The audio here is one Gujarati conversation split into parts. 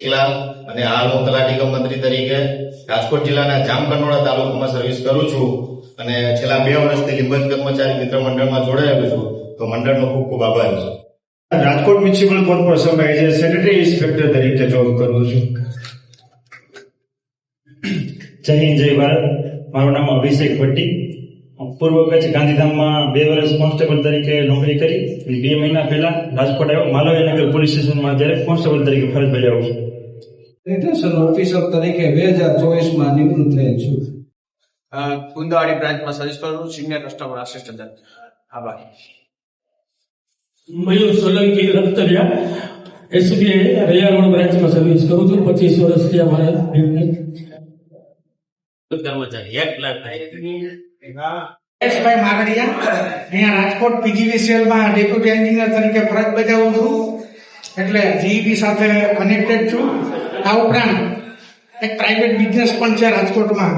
અને હાલ હું તલાટી કમ મંત્રી તરીકે રાજકોટ જિલ્લાના જામકંડોળા તાલુકામાં સર્વિસ કરું છું અને છેલ્લા 2 વર્ષથી લીંબજ કર્મચારી મિત્ર મંડળમાં જોડાયેલો છું. તો મંડળનો ખૂબ ખૂબ આભાર છે. રાજકોટ મ્યુનિસિપલ કોર્પોરેશનમાં એઝ એ સેનેટરી ઇન્સ્પેક્ટર તરીકે જોબ કરું છું. જય હિન્દ જય ભારત. મારું નામ અભિષેક ભટ્ટી. પૂર્વ કચ્છ ગાંધીધામમાં 2 વર્ષ કોન્સ્ટેબલ તરીકે નોકરી કરી. 2 મહિના પહેલા રાજકોટ આવ્યો માલવીનગર પોલીસ સ્ટેશનમાં જ્યારે કોન્સ્ટેબલ તરીકે ફરજ બજાવું છું. રિટેન્શન ઓફિસર તરીકે 2024માં નિવૃત્ત થયેલ છું. કુંદાવાડી બ્રાન્ચમાં સર્વિસ કરું છું, સિનિયર કસ્ટમર આસિસ્ટન્ટ. આભાર. મયુર સોલંકી રક્તરિયા એસબીઆઈ રૈયા રોડ બ્રાન્ચમાં સર્વિસ કરું છું. 25 વર્ષથી અમારા કર્મચારી 1 લાખ ભાઈ માગડિયા અહીંયા રાજકોટ પીજીવીસીએલમાં ડેપ્યુટી એન્જિનિયર તરીકે ફરજ બજાવું છું, એટલે જીઈબી સાથે કનેક્ટેડ છું. આ ઉપરાંત એક પ્રાઇવેટ બિઝનેસ પણ છે રાજકોટમાં,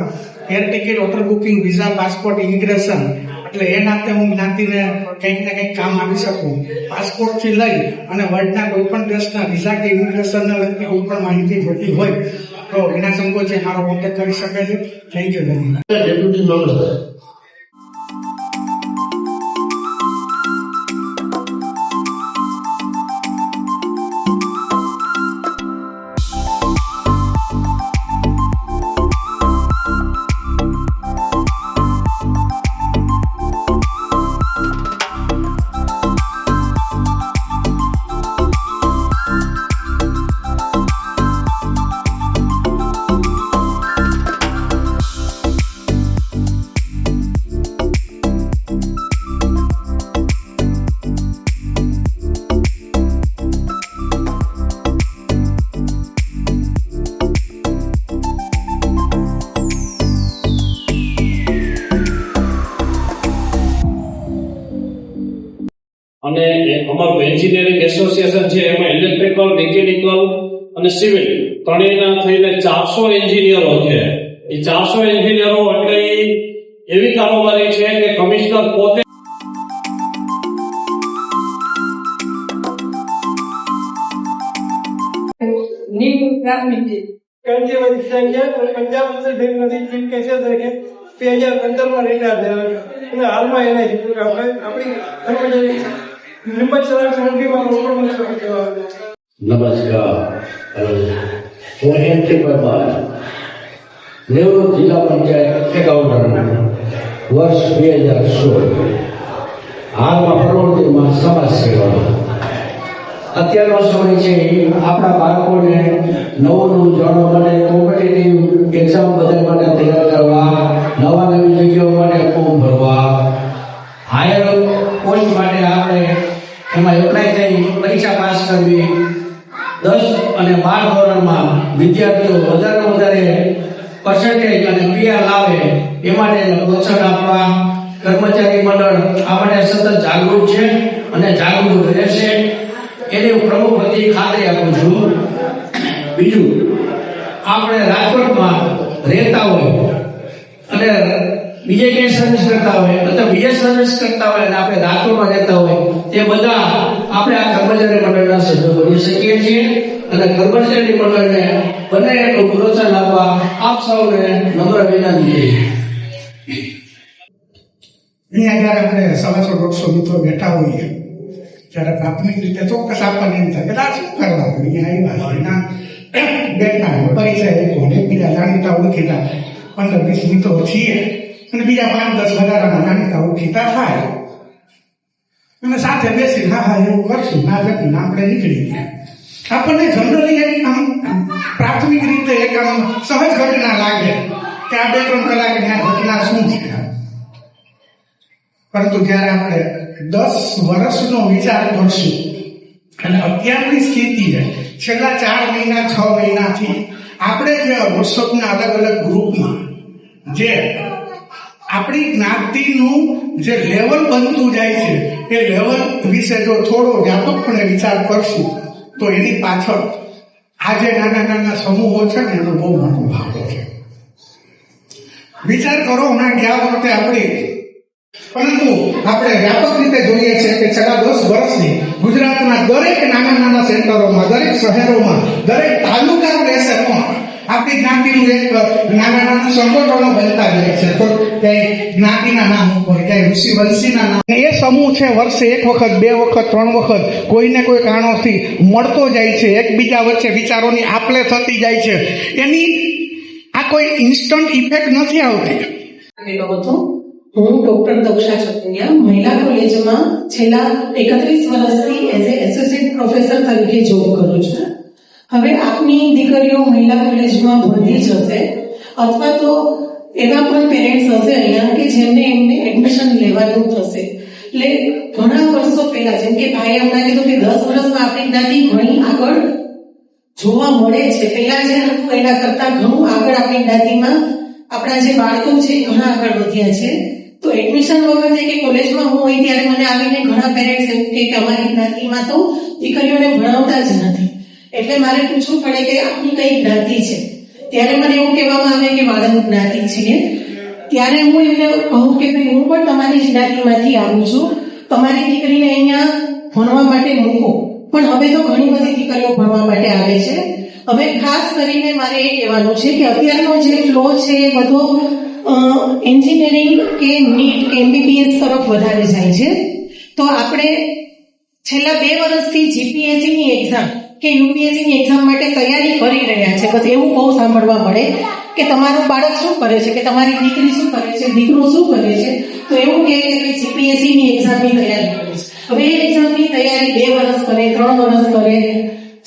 air ticket, hotel booking, visa, passport, immigration. એટલે એ નાતે હું જ્ઞાતિને કંઈક ને કંઈક કામ આવી શકું. પાસપોર્ટથી લઈ અને વર્લ્ડના કોઈ પણ દેશના વિઝા કે ઇમિગ્રેશનને લગતી કોઈ પણ માહિતી જોતી હોય તો વિના સંકોચે મારો કોન્ટેક્ટ કરી શકે છે. Thank you. ડેપ્યુટી મામલતદાર. અને અમારું એન્જિનિયરિંગ એસોસિએશન છે, એમાં ઇલેક્ટ્રિકલ, મિકેનિકલ અને સિવિલ ત્રણેયના થઈને 400 એન્જિનિયરો છે. એ 400 એન્જિનિયરો એટલે એવી કારોબારી છે કે કમિશનર પોતે પંજાબ નદી કેસે તરીકે 2015માં રિટાયર થયા અને હાલમાં એને આપણી લીંબજ સમિતિમાં નમસ્કાર. હું એમ.ટી. પરમાર, નિવૃત્ત જિલ્લા પંચાયત એકાઉન્ટન્ટ, વર્ષ 2016. હાલમાં પ્રવૃત્તિમાં સમાજ સેવા. અત્યારનો સમય છે આપણા બાળકોને નવું જાણવા માટે, કોમ્પિટિટિવ એક્ઝામ બધા માટે તૈયાર કરવા, નવા નવી જગ્યાઓ માટે ફોર્મ ભરવા, હાયર પોસ્ટ માટે આપણે એમાં એપ્લાય થઈ પરીક્ષા પાસ કરવી, 10 અને 12 ધોરણમાં વિદ્યાર્થીઓ વધારે પર્સન્ટેજ અને PR લાવે એ માટે પ્રોત્સાહન આપવા કર્મચારી મંડળ આ માટે સતત જાગૃત છે અને જાગૃત રહેશે એની પ્રમુખ વતી ખાતરી આપું છું. બીજું, આપણે રાજકોટમાં રહેતા હોય અને બીજે ક્યાંય સર્વિસ કરતા હોય અથવા બીજે સર્વિસ કરતા હોય અને આપણે રાજકોટમાં રહેતા હોય તે બધા આપણે આ કર્મચારી મંડળના સભ્યો બની શકીએ છીએ અને કર્મચારી મંડળને બંને એટલું પ્રોત્સાહન આપવા આપ સૌને નમ્ર વિનંતી છે. અહીંયા જયારે આપણે 150-150 મિત્રો બેઠા હોઈએ ત્યારે પ્રાથમિક રીતે ચોક્કસ આપણને એમ થાય કે આ શું કરવા અહીંયા આવ્યા બેઠા પરિચય એકબીજા જાણીતા ઓળખીતા 15-20 મિત્રો છીએ અને બીજા 5-10 વધારાના જાણીતા ઓળખીતા થાય અને સાથે બેસી હા એવું કરશું ના જતી આપણે નીકળી ગયા. આપણને જનરલી એક આમ પ્રાથમિક રીતે એક આમ સહજ ઘટના લાગે કે આ 2-3 કલાક ત્યાં ઘટના શું છે, પરંતુ જયારે આપણે 10 વર્ષનો વિચાર કરશું અને અત્યારની સ્થિતિ છેલ્લા 4 મહિના 6 મહિનાથી આપણે જે વોટ્સઅપના અલગ અલગ ગ્રુપમાં જે આપણી જ્ઞાતિનું જે લેવલ બનતું જાય છે એ લેવલ વિશે જો થોડો વ્યાપકપણે વિચાર કરશું તો એની પાછળ આ જે નાના સમૂહો છે ને એનો બહુ મોટો ભાગ છે. વિચાર કરો, હમણાં ગયા વખતે આપણી પરંતુ આપણે વ્યાપક રીતે જોઈએ છે કે છેલ્લા 10 વર્ષથી ગુજરાતના દરેક નાના નાના સેન્ટરોમાં, દરેક શહેરોમાં, દરેક તાલુકા લેશે પણ આપણી જ્ઞાતિનું એક નાના નાના સંગઠનો બનતા જાય છે. તો ક્યાંય જ્ઞાતિના નામ ઉપર, ક્યાંય ઋષિ વંશીના નામ, એ સમૂહ છે વર્ષે 1 વખત, 2 વખત, 3 વખત કોઈને કોઈ કારણોથી મળતો જાય છે. એકબીજા વચ્ચે વિચારોની આપલે થતી જાય છે. એની આ કોઈ ઇન્સ્ટન્ટ ઇફેક્ટ નથી આવતી. હું ડોક્ટર દક્ષા ચતુરિયા મહિલા કોલેજમાં છેલ્લા 31 વર્ષથી એઝ એ એસોસિએટ પ્રોફેસર તરીકે જોબ કરું છું. હવે આપની દીકરીઓ મહિલા કોલેજમાં ભણતી જશે અથવા તો એવા પણ પેરેન્ટ્સ હશે અહીંયા કે જેમને એમને એડમિશન લેવાનું થશે. એટલે ઘણા વર્ષો પહેલા, જેમ કે ભાઈ હમણાં કીધું કે 10 વર્ષમાં આપણી જ્ઞાતિ ઘણી આગળ જોવા મળે છે. પહેલા જે હતું એના કરતા ઘણું આગળ આપણી જ્ઞાતિમાં આપણા જે બાળકો છે ઘણા આગળ વધ્યા છે. તો એડમિશન વખતે કે કોલેજમાં હું હોય ત્યારે મને આવીને ઘણા પેરેન્ટ્સ એમ કે અમારી જ્ઞાતિમાં તો દીકરીઓને ભણાવતા જ નથી. એટલે મારે પૂછવું પડે કે આપની કઈ જ્ઞાતિ છે. ત્યારે મને એવું કહેવામાં આવે કે વાળંદ જ્ઞાતિ છીએ. ત્યારે હું એમને કહું કે ભાઈ હું પણ તમારી જ જ્ઞાતિમાંથી આવું છું, તમારી દીકરીને અહીંયા ભણવા માટે મૂકો. પણ હવે તો ઘણી બધી દીકરીઓ ભણવા માટે આવે છે. હવે ખાસ કરીને મારે એ કહેવાનું છે કે અત્યારનો જે ફ્લો છે એ બધો એન્જિનિયરિંગ કે નીટ કે MBBS તરફ વધારે જાય છે. તો આપણે છેલ્લા 2 વર્ષથી જીપીએસસીની એક્ઝામ કે યુપીએસસીની એક્ઝામ માટે તૈયારી કરી રહ્યા છે. બસ એવું બહુ સાંભળવા મળે કે તમારું બાળક શું કરે છે, કે તમારી દીકરી શું કરે છે, દીકરો શું કરે છે. તો એવું કહે કે જીપીએસસીની એક્ઝામની તૈયારી કરે છે. હવે એ એક્ઝામની તૈયારી 2 વર્ષ કરે, 3 વર્ષ કરે,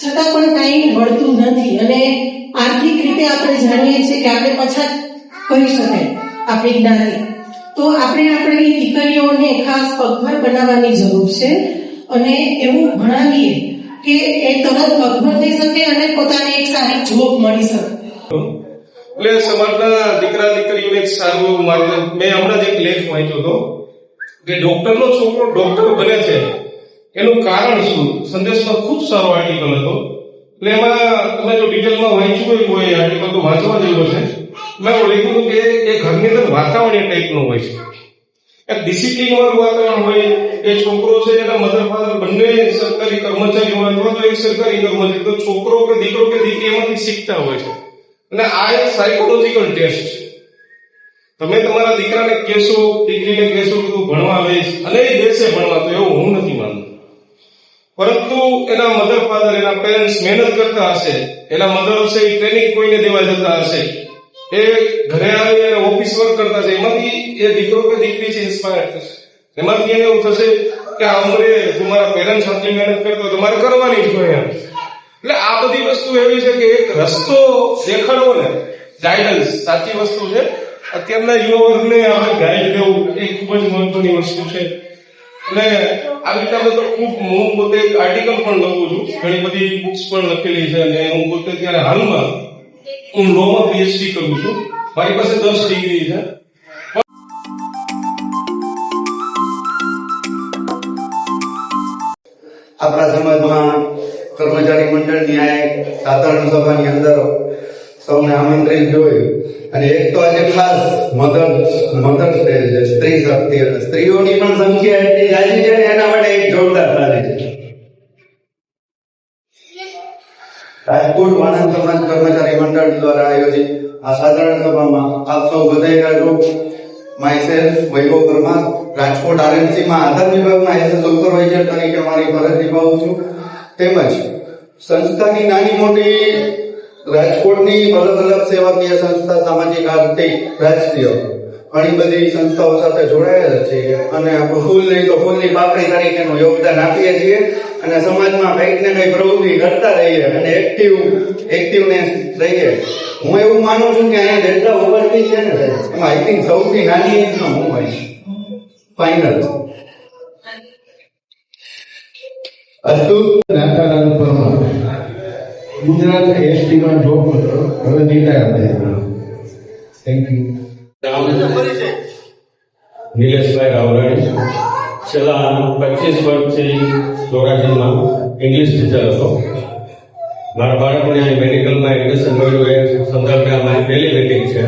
છતાં પણ કાંઈ મળતું નથી. અને આર્થિક રીતે આપણે જાણીએ છીએ કે આપણે પછાત કરી શકાય આપણી જ્ઞાતિ. તો આપણે આપણી દીકરીઓને ખાસ પગભર બનાવવાની જરૂર છે અને એવું ભણાવીએ કે એ તરત પગભર થઈ શકે અને પોતાને એક સારી જોબ મળી શકે. એટલે સમાજના દીકરા દીકરીઓને એક સારું એવું માર્ગ. મેં હમણાં જ એક લેખ વાંચ્યો હતો કે ડોક્ટરનો છોકરો ડોક્ટર બને છે એનું કારણ શું. સંદેશમાં ખૂબ સારો આર્ટિકલ હતો. એટલે એમાં તમે જો ડિટેલમાં વાંચ્યું હોય આર્ટિકલ તો વાંચવા જેવો છે. મેં એવું લખ્યું હતું કે એ ઘરની અંદર વાતાવરણ એ ટાઈપનું હોય છે, એક ડિસિપ્લિન વાળું વાતાવરણ હોય. એ છોકરો છે એના મધર ફાધર બંને સરકારી કર્મચારી હોય અથવા તો એક સરકારી કર્મચારી, તો છોકરો કે દીકરો કે દીકરી એમાંથી શીખતા હોય છે. અને આ એક સાયકોલોજીકલ ટેસ્ટ છે. તમે તમારા દીકરાને કહેશો, દીકરીને કહેશો કે તું ભણવા આવીશ અને એ દેશે ભણવા, તો એવું હું નથી માનતો. પરંતુ એના મધર ફાધર, એના પેરેન્ટ્સ મહેનત કરતા હશે, એના મધર હશે એ ટ્રેનિંગ કોઈને દેવા જતા હશે, એ ઘરે આવી અને ઓફિસ વર્ક કરતા છે, એમાંથી એ દીકરો કે દીકરી છે ઇન્સ્પાયર થશે. એમાંથી એને એવું થશે કે આ ઉંમરે તમારા પેરેન્ટ્સ આટલી મહેનત કરતો તમારે કરવાની જ હોય. એટલે આ બધી વસ્તુ એવી છે કે એક રસ્તો દેખાડવો ને, ગાઈડન્સ સાચી વસ્તુ છે. અત્યારના યુવા વર્ગને આપણે ગાઈડ દેવું એ ખૂબ જ મહત્વની વસ્તુ છે. એટલે આવી રીતે આપણે તો ખૂબ, હું પોતે એક આર્ટિકલ પણ લખું છું, ઘણી બધી બુક્સ પણ લખેલી છે. અને હું પોતે ત્યારે હાલમાં હું લોમાં PhD કરું છું. મારી પાસે 10 ડિગ્રી છે. આપણા સમાજમાં કર્મચારી મંડળની આ એક સાધારણ સભાની અંદર સૌને આમંત્રિત જોઈ. અને એક તો આજે ખાસ મધર્સ ડે છે, સ્ત્રી શક્તિ, અને સ્ત્રીઓની પણ સંખ્યા એટલી જાજી છે ને એના માટે એક જોરદાર તાળી છે. રાજકોટ વાણંદ સમાજ કર્મચારી મંડળ દ્વારા આયોજિત આ સાધારણ સભામાં આપ સૌ બધાઈ છો. માયસેલ્ફ વૈભવ પરમાર, રાજકોટ RMC માં આધાર વિભાગમાં SS સુપરવાઇઝર તરીકે મારી ફરજ નિભાવું છું. તેમજ સંસ્થાની નાની મોટી રાજકોટની અલગ અલગ સેવાકીય સંસ્થા, સામાજિક, આર્થિક, રાજકીય ઘણી બધી સંસ્થાઓ સાથે જોડાયેલા છીએ. અને ફૂલ નહીં તો ફૂલની પાપડી તરીકેનું યોગદાન આપીએ છીએ. અને સમાજમાં કંઈક ને કંઈક પ્રવૃત્તિ કરતા રહીએ અને એક્ટિવનેસ રહીએ. હું એવું માનું છું કે અહીંયા જેટલા ઉપસ્થિત છે ને એમાં આઈ થિંક સૌથી નાની એજમાં હું હોય ફાઇનલ. નાથાલાલ પરમાર, ગુજરાત ST માં જોબ હતો, હવે રિટાયર થયા. Thank you. નિલેશભાઈ રાવરાણી, છેલ્લા 25 વર્ષથી ધોરાજીમાં ઇંગ્લિશ ટીચર હતો. મારા બાળકોને અહીં મેડિકલમાં એડમિશન મળ્યું એ સંદર્ભે અમારી પહેલી મિટિંગ છે.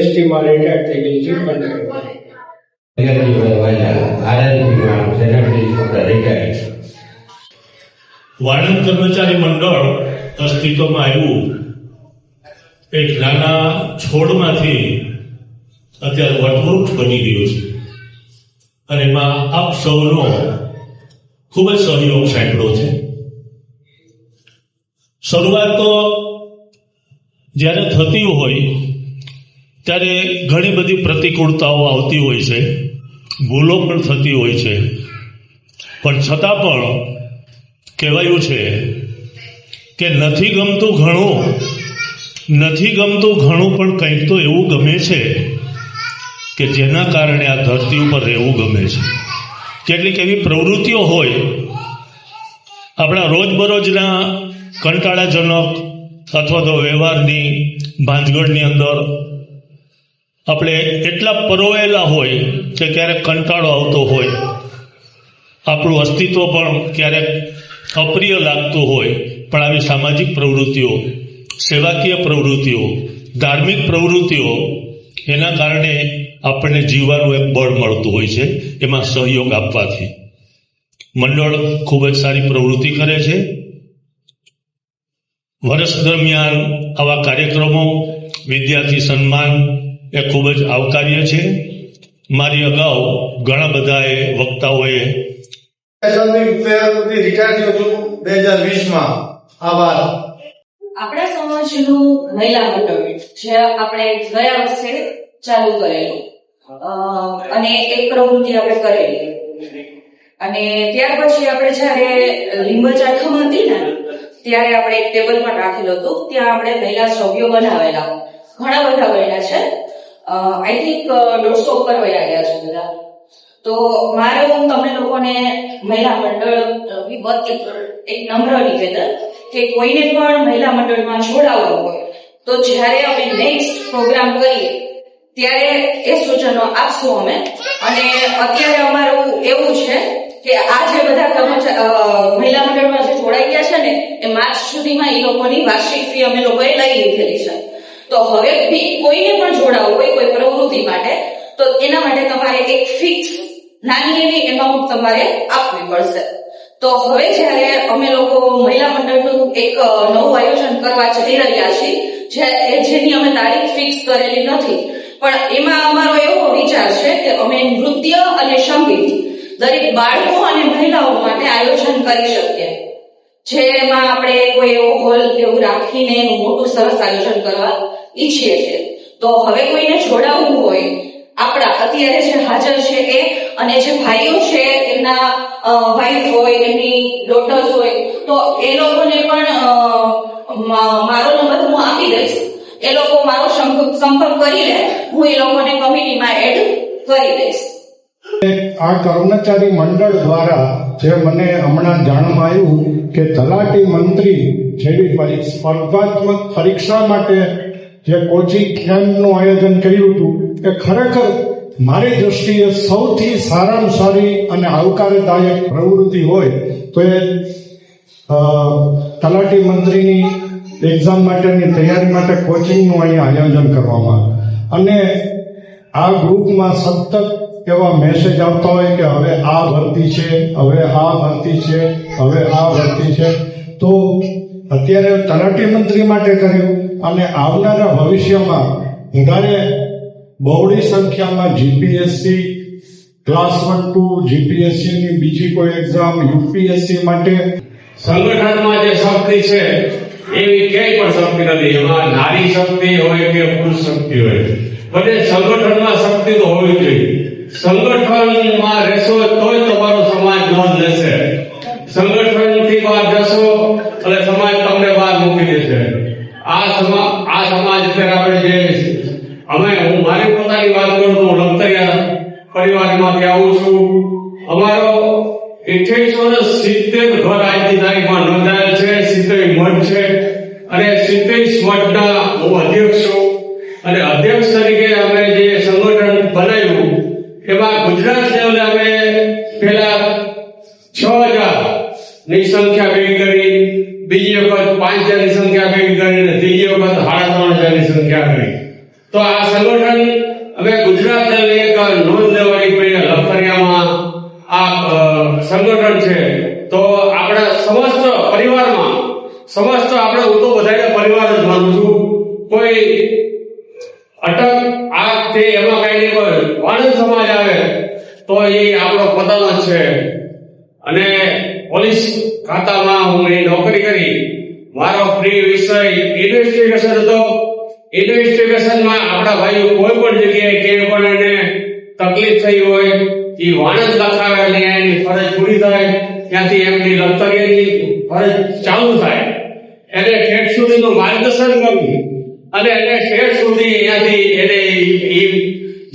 ST માં રિટાયર થઈ ગઈ છે. વાણંદ કર્મચારી મંડળ અસ્તિત્વમાં આવ્યું એક નાના છોડમાંથી અત્યારે વટવૃક્ષ બની ગયું છે અને એમાં આપ સૌનો ખૂબ જ સહયોગ સાંપડ્યો છે. શરૂઆત તો જ્યારે થતી હોય ત્યારે ઘણી બધી પ્રતિકૂળતાઓ આવતી હોય છે, ભૂલો પણ થતી હોય છે, પણ છતાં પણ કહેવાયું છે કે નથી ગમતું ઘણું પણ કંઈક તો એવું ગમે છે કે જેના કારણે આ ધરતી ઉપર રહેવું ગમે છે. કેટલીક એવી પ્રવૃત્તિઓ હોય આપણા રોજબરોજના કંટાળાજનક અથવા તો વ્યવહારની ભાંજગડની અંદર આપણે એટલા પરોવાયેલા હોય કે ક્યારેક કંટાળો આવતો હોય, આપણું અસ્તિત્વ પણ ક્યારેક અપ્રિય લાગતું હોય, પણ આવી સામાજિક પ્રવૃત્તિઓ, સેવાકીય પ્રવૃત્તિઓ, ધાર્મિક પ્રવૃત્તિઓ એના કારણે આપણને જીવવાનું એક બળ મળતું હોય છે. એમાં સહયોગ આપવાથી મંડળ ખૂબ જ સારી પ્રવૃત્તિ કરે છે. વર્ષ દરમિયાન આવા કાર્યક્રમો, વિદ્યાર્થી સન્માન એ ખૂબ જ આવકાર્ય છે. મારી અગાઉ ઘણા બધાએ વક્તાઓએ રિટાયર થયો છું 2020માં. આભાર. આપણા સમાજનું મહિલા મંડળ જે આપણે ગયા વર્ષે ચાલુ કરેલું અને એક પ્રવૃત્તિ આપણે કરેલી, અને ત્યાર પછી આપણે જયારે લીંબચા આઠમ હતી ને ત્યારે આપણે એક ટેબલ પણ રાખેલું હતું. ત્યાં આપણે મહિલા સભ્યો બનાવેલા, ઘણા બધા બન્યા છે. આઈ થિંક 150 ઉપર વયા ગયા છે બધા. તો મારે હું તમને લોકોને મહિલા મંડળ એક નમ્ર નિવેદન કે કોઈને પણ મહિલા મંડળમાં જોડાવવું હોય તો જ્યારે અમે નેક્સ્ટ પ્રોગ્રામ કરીએ ત્યારે એ સૂચનો આપશું અમે. અને અત્યારે અમારું એવું છે કે આ જે બધા મહિલા મંડળમાં જે જોડાઈ ગયા છે ને એ માર્ચ સુધીમાં એ લોકોની વાર્ષિક ફી અમે લોકોએ લઈ લીધેલી છે. તો હવે કોઈને પણ જોડાવવું હોય કોઈ પ્રવૃત્તિ માટે તો એના માટે તમારે એક ફિક્સ નાની એવી એમાઉન્ટ તમારે આપવી પડશે. તો હવે જ્યારે અમે લોકો મહિલા મંડળનું એક નવું આયોજન કરવા જઈ રહ્યા છીએ જેની અમે તારીખ ફિક્સ કરેલી નથી, પણ એમાં અમારો એવો વિચાર છે કે અમે નૃત્ય અને સંગીત દરેક બાળકો અને મહિલાઓ માટે આયોજન કરી શકીએ, જેમાં આપણે કોઈ એવો હોલ એવું રાખીને એનું મોટું સરસ આયોજન કરવા ઈચ્છીએ છીએ. તો હવે કોઈને જોડાવવું હોય, આપણા અત્યારે જે હાજર છે એ અને જે ભાઈઓ છે એમના વાઈફ હોય, એમની ડોટર્સ હોય, તો એ લોકોને પણ મારો નંબર હું આપી દઈશ. એ લોકો મારો સંપર્ક કરી લે, હું એ લોકોને કમિટીમાં એડ કરી દઈશ. આ કર્મચારી મંડળ દ્વારા જે મને હમણાં જાણવા આવ્યું કે તલાટી મંત્રી જેવી સ્પર્ધાત્મક પરીક્ષા માટે જે કોચિંગ કેમ્પનું આયોજન કર્યું હતું એ ખરેખર મારી દ્રષ્ટિએ સૌથી સારામાં સારી અને આવકારદાયક પ્રવૃત્તિ હોય તો એ તલાટી મંત્રીની એક્ઝામ માટેની તૈયારી માટે કોચિંગનું અહીંયા આયોજન કરવામાં. અને આ ગ્રુપમાં સતત એવા મેસેજ આવતા હોય કે હવે આ ભરતી છે, હવે આ ભરતી છે, હવે આ ભરતી છે. તો અત્યારે તલાટી મંત્રી માટે કર્યું અને આવનારા ભવિષ્યમાં વધારે બહોળી સંખ્યામાં જીપીએસસી ક્લાસ 1-2 જીપીએસસીની બીજી કોઈ એક્ઝામ, યુપીએસસી માટે સંગઠનમાં જે શક્તિ છે એવી ક્યાંય પણ શક્તિ નથી. એમાં નારી શક્તિ હોય કે પુરુષ શક્તિ હોય, બધે સંગઠનમાં શક્તિ તો હોવી જોઈએ. સંગઠનમાં રહેશો તોય તમારો સમાજ નોંધ લેશે. સંગઠનથી બહાર જશો એટલે સમાજ તમને બહાર મૂકી દેશે. આ સમાજ અત્યારે આપણે જે હું મારી પોતાની વાત કરું તો હું લખતરિયા પરિવારમાંથી આવું છું. અમારો 1870 ઘર આજની તારીખમાં નોંધાયેલ છે, 70 મઠ છે અને 70 મઠના હું અધ્યક્ષ છું. અને અધ્યક્ષ તરીકે અમે જે સંગઠન બનાવ્યું એમાં ગુજરાત લેવલે અમે પેલા 6000 ની સંખ્યા ભેગી કરી, બીજી વખત 5000 ની સંખ્યા ભેગી કરી અને ત્રીજી વખત 3500 ની સંખ્યા કરી. તો આ સંગઠન અમે ગુજરાત લેવલે એક નોંધ લેવાની પણ છે. તો આપણે સમસ્ત પરિવારમાં આપણે હું તો બધાને પરિવાર જ માનું છું. કોઈ અટક આ તે એમાં કઈ નહીં, કોઈ વાણંદ સમાજ આવે તો એ આપણો પોતાનો જ છે. અને પોલીસ ખાતામાં હું એ નોકરી કરી. મારો પ્રિય વિષય ઇન્વેસ્ટિગેશન હતો. ઇન્વેસ્ટિગેશનમાં આપણા ભાઈઓ કોઈ પણ જગ્યાએ કે પણ એને તકલીફ થઈ હોય એ વાણંદ લખાવે એટલે એની ફરજ પૂરી થાય, ત્યાંથી એમની લખતરિયાની ફરજ ચાલુ થાય, એને ઠેઠ સુધીનું માર્ગદર્શન કરવું અને એને ઠેઠ સુધી અહીંયાથી એને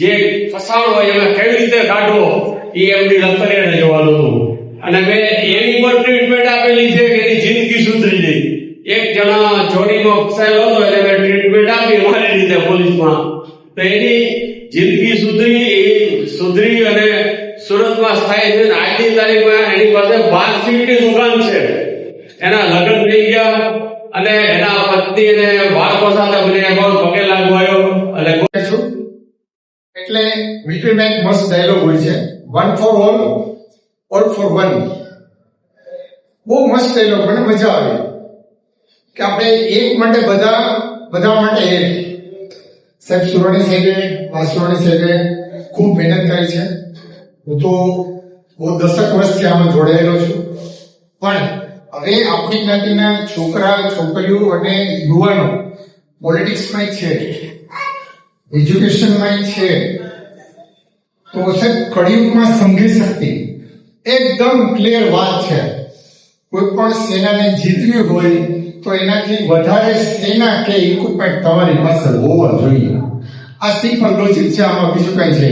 જે ફસાણ હોય એમાં કેવી રીતે કાઢવો એ એમની લખતરિયાને જોવાનું હતું. અને મેં એની પણ ટ્રીટમેન્ટ આપેલી છે કે એની જિંદગી સુધરી ગઈ. એક જણા ચોરીમાં ફસાયેલો હતો એટલે મેં ટ્રીટમેન્ટ આપી મારી રીતે પોલીસમાં, તો એની જિંદગી સુધરી અને સુરતમાં સ્થાયી છે. આજની તારીખમાં એની પાસે 12 સીટની દુકાન છે. એના લગ્ન થઈ ગયા અને એના પત્ની અને બાળકો સાથે મને પગે લાગવા આવ્યો અને એટલે મિલિટરી બેંક મસ્ત ડાયલોગ હોય છે, one for all for one. બહુ મસ્ત ડાયલોગ, મને મજા આવે કે આપણે એક માટે બધા માટે એક. સાહેબ સુરાણી સાહેબે વાસુરાણી સાહેબે ખૂબ મહેનત કરી છે. હું તો બહુ દશક વર્ષથી આમાં જોડાયેલો છું. પણ હવે આપણી જ્ઞાતિના છોકરા છોકરીઓ અને યુવાનો પોલિટિક્સમાં છે, એજ્યુકેશનમાં છે, તો સાહેબ કળિયુગમાં સમજી શક્તિ એકદમ ક્લિયર વાત છે. કોઈ પણ સેનાને જીતવી હોય તો એનાથી વધારે સેના કે ઇક્વિપમેન્ટ તમારી પાસે હોવા જોઈએ. આ સિમ્પલ લોજિક છે, આમાં બીજું કઈ છે.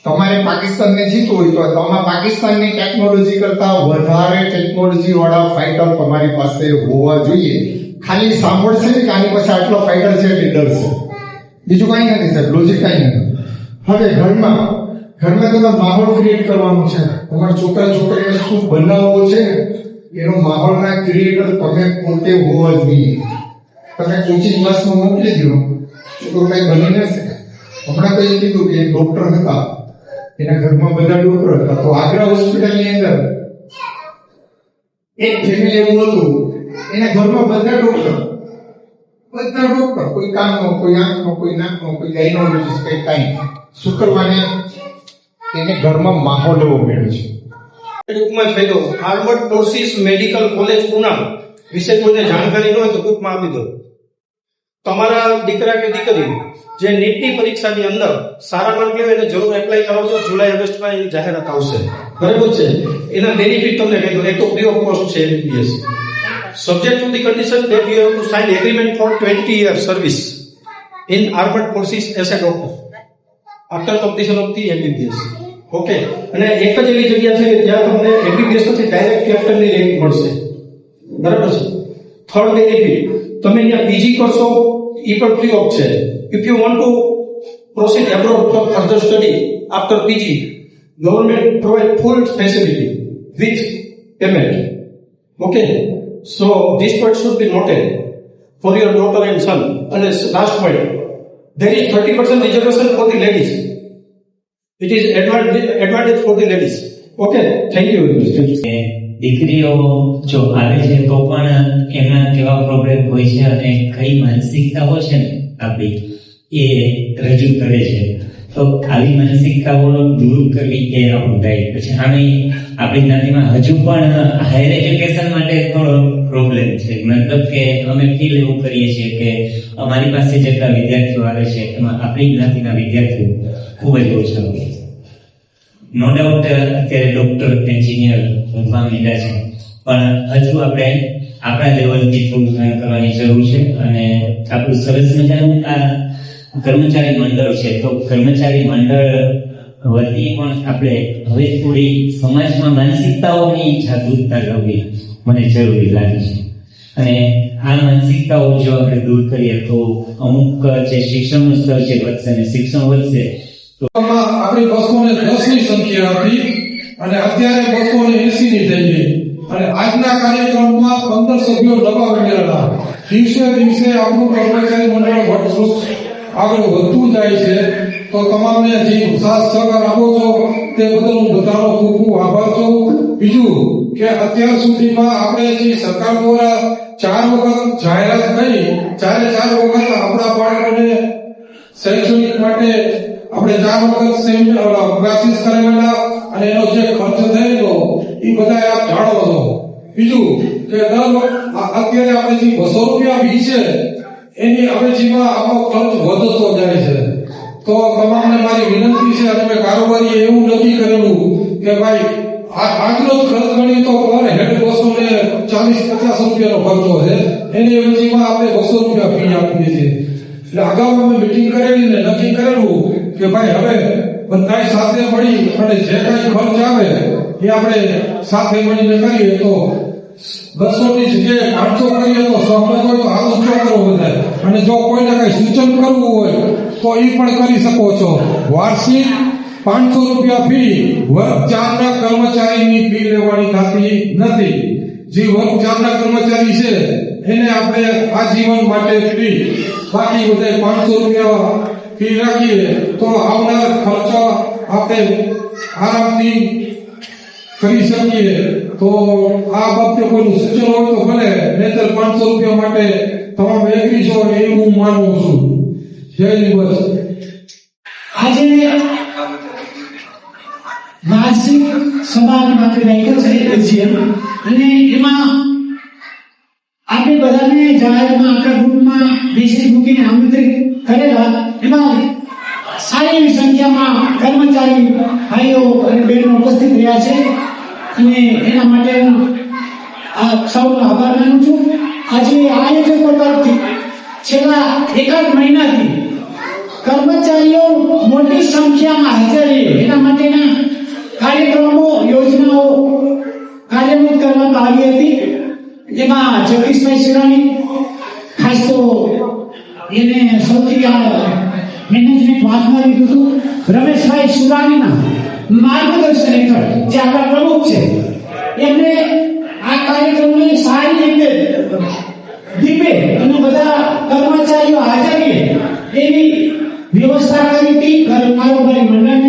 તમારે પાકિસ્તાનને જીતવું હોય તો તમારા પાકિસ્તાનની ટેકનોલોજી કરતા વધારે ટેકનોલોજી વાળા ફાઇટર તમારી પાસે હોવા જોઈએ. ખાલી સાંભળશે કે આની પાસે આટલો ફાઇટર છે એટલે ડરશે, બીજું કઈ નથી સાહેબ, લોજિક કઈ નથી. હવે ઘરમાં તમે માહોલ ક્રિએટ કરવાનો છે. તમારા છોકરા છોકરીને શું બનાવવો છે એનો માહોલના ક્રિએટર તમે પોતે હોવા જોઈએ. તમે કોચિંગ ક્લાસમાં મોકલી દો, છોકરો કઈ બની ન શકે. હમણાં તો એ કીધું કે ડોક્ટર હતા, એના ઘરમાં બધા ડોક્ટર હતા. તો આગ્રા હોસ્પિટલની અંદર એક ફેમિલી એવું હતું, એના ઘરમાં બધા ડોક્ટર, કોઈ કાનનો, કોઈ આંખનો, કોઈ નાકનો, કોઈ ગાયનોલોજીસ્ટ, કઈ કાંઈ. શુક્રવારે એને ઘરમાં માહોલ એવો મળ્યો છે. ટૂંકમાં થઈ ગયો. હાર્વર્ડ ફોર્સિસ મેડિકલ કોલેજ પુના વિશે કોઈને જાણકારી ન હોય તો ટૂંકમાં આપી દો. તમારા દીકરા કે દીકરી જે નીટની પરીક્ષાની અંદર સારા માર્ક લેવે એને જરૂર એપ્લાય કરાવજો. જુલાઈ ઓગસ્ટમાં એની જાહેરાત આવશે, બરાબર છે. એના બેનિફિટ તમને કહી દો. એક તો ફ્રી ઓફ કોસ્ટ છે MBBS. Subject to the condition that you have to sign agreement for 20 years service in armed forces as a doctor after completion of the MBBS. Okay. અને એક જ એવી જગ્યા છે કે જ્યાં તમને MBBS પછી ડાયરેક્ટ કેપ્ટનની રેન્ક મળશે, બરાબર છે. થર્ડ બેનિફિટ, તમે અહીંયા પીજી કરશો એ પણ ફ્રી ઓફ છે. If you want to proceed abroad four further study after PG, government provide full facility with payment. Okay. So this point should be noted for your daughter and son. And last point, there is 30% reservation for the ladies. It is advantage for the ladies. Okay, thank you very much. Thank you. દીકરીઓ જો આવે છે તો પણ એમના કેવા પ્રોબ્લેમ હોય છે અને કઈ માનસિકતાઓ છે ને આપણી એ રજૂ કરે છે. તો આવી માનસિકતાઓ દૂર કરવી એ આપણું દાયિત્વ છે. અને આપણી જ્ઞાતિમાં હજુ પણ હાયર એજ્યુકેશન માટે થોડો પ્રોબ્લેમ છે. મતલબ કે અમે ફીલ એવું કરીએ છીએ કે અમારી પાસે જેટલા વિદ્યાર્થીઓ આવે છે એમાં આપણી જ્ઞાતિના વિદ્યાર્થીઓ ખૂબ જ ઓછા હોય છે. નો ડાઉટ અત્યારે ડોક્ટર, એન્જિનિયર બનવા માંડ્યા છે, પણ હજુ આપણે આપણા લેવલથી થોડું કામ કરવાની જરૂર છે. અને આપણું સરસ મજાનું આ કર્મચારી મંડળ છે, તો કર્મચારી મંડળ વતી પણ આપણે હવે થોડી સમાજમાં માનસિકતાઓની જાગૃતતા લાવવી મને જરૂરી લાગે છે. અને આ માનસિકતાઓ જો આપણે દૂર કરીએ તો અમુક જે શિક્ષણનું સ્તર છે વધશે અને શિક્ષણ વધશે તો આપણી 210ની સંખ્યા હતી અને અત્યારે 280ની થઈ ગઈ. અને આજના કાર્યક્રમમાં 15 સભ્યો નવા ઉમેરેલા. દિવસે દિવસે આપણું કર્મચારી મંડળ આગળ વધતું જાય છે. તો તમામને જે સાથ સહકાર આપો છો તે બદલ હું બધાનો ખૂબ ખૂબ આભાર છું. બીજું કે અત્યાર સુધીમાં આપણે જે સરકાર દ્વારા 4 વખત જાહેરાત કરી, 4 વખત આપણા બાળકોને શૈક્ષણિક માટે આપણે 4 વખત ક્લાસીસ કરેલા અને એનો જે ખર્ચ થયેલો એ બધા આપ જાણો છો. બીજું કે અત્યારે આપણે જે 200 રૂપિયા ફી છે એની અવેજીમાં આપણો ખર્ચ વધતો જાય છે. તો તમામને મારી વિનંતી છે અને મેં કારોબારીએ એવું નક્કી કરેલું કે ભાઈ આજનો જ ખર્ચ ગણી તો પર હેડ 240-50 રૂપિયાનો ખર્ચો છે, એની અવેજીમાં આપણે 200 રૂપિયા ફી આપીએ છીએ. એટલે અગાઉ અમે મિટિંગ કરેલી ને નક્કી કરેલું કે ભાઈ હવે બધા સાથે મળી અને જે કાંઈ ખર્ચ આવે એ આપણે સાથે મળીને કરીએ. તો 200 ની જગ્યાએ 500 કરીએ તો સહમત હોય તો હાલ ઊંચો કરો બધા. અને જો કોઈને કઈ સૂચન કરવું હોય તો એ પણ કરી શકો છો. વાર્ષિક 500 રૂપિયા ફી વર્ગ 4 ના કર્મચારીની ફી લેવાની થતી નથી. જે વર્ગ 4 ના કર્મચારી છે એને આપણે આજીવન માટે ફી, બાકી બધા 500 રૂપિયા ફી રાખીએ તો આવનાર ખર્ચો આપણે આરામથી કરી શકીએ. તો આ બાબતે કોઈનું સૂચન હોય તો ભલે, નહીતર 500 રૂપિયા માટે તમામ એગ્રી છો એવું હું માનું છું. જય દિવસ. આજે વાર્ષિક સભા માટે રાખ્યો છે એજીએમ, અને એમાં આપણે બધાને જાહેરમાં આપણા ગ્રુપમાં મેસેજ મૂકીને આમંત્રિત કરેલા. એમાં સારી એવી સંખ્યામાં કર્મચારી ભાઈઓ અને બહેનો ઉપસ્થિત રહ્યા છે અને એના માટે આ સૌનો આભાર માનું છું. આજે આયોજકો તરફથી છેલ્લા એકાદ મહિનાથી કર્મચારીઓ મોટી સંખ્યામાં હાજર રહે એના માટેના કાર્યક્રમો, યોજનાઓ કાર્યરત કરવામાં આવી હતી. જેમાં જગદીશભાઈ શિરાણી ખાસ તો એને સૌથી મેનેજમેન્ટ વાતમાં લીધું હતું. રમેશભાઈ સુરાણીના માર્ગદર્શન હેઠળ જે આપણા પ્રમુખ છે એમને આ કાર્યક્રમને સારી રીતે દીપે અને બધા કર્મચારીઓ હાજર રહે એવી વ્યવસ્થા કરી હતી. કારોબારી મંડળને